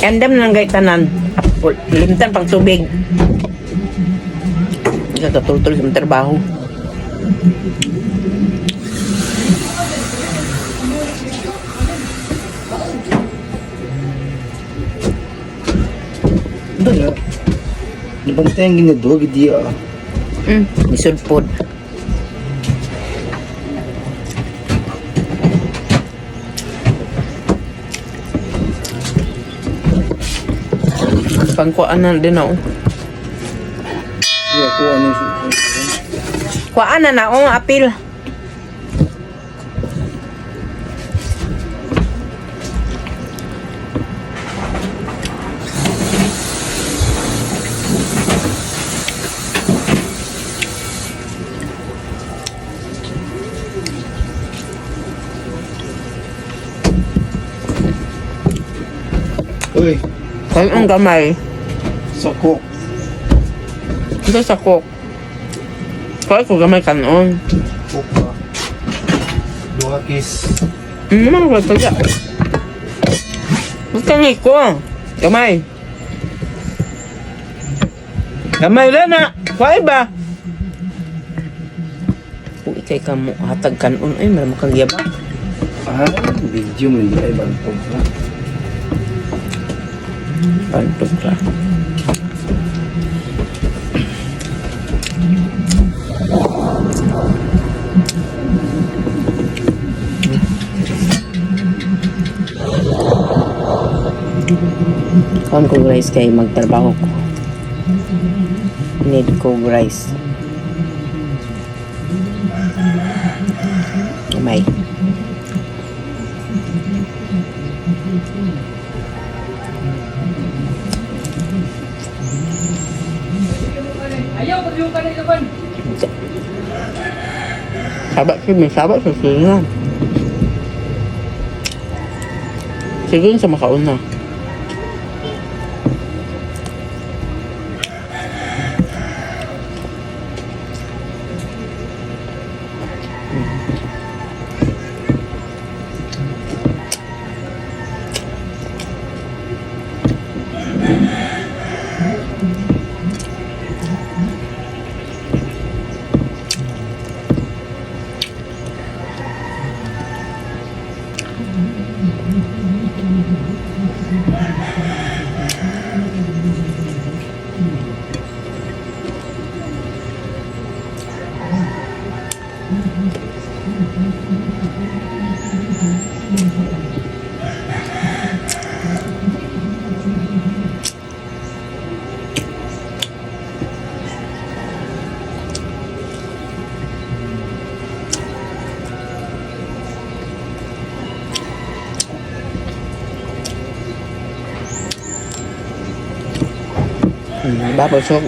Endem nang gay tanan. Limtan pang tubig. Isa katultol sa trabaho. Dala. Nabantay ang ginadog, di ah. Isulpod. Pangkuan na din ako. Di ako ano. Kuan na na ako, apil. Uy, Kaya ang gamay. sako. Ito sa cook. Kaya ko gamay kanon. Puka. Dua kis. Ano ba ito? Huwag kang iko. Gamay. Gamay lang na. Kaya ba? Kung ikay ka mo hatag kanon, ay maramang kang giyaba. Ah, video mo hindi ay bantog na. Pantog ka. Kuhan ko rice kay magtrabaho ko. Need ko rice. May. Ayaw, pag-yung ka na ito, Sabat sih, may sabat sa singa. Sige sa makauna. Bapak sok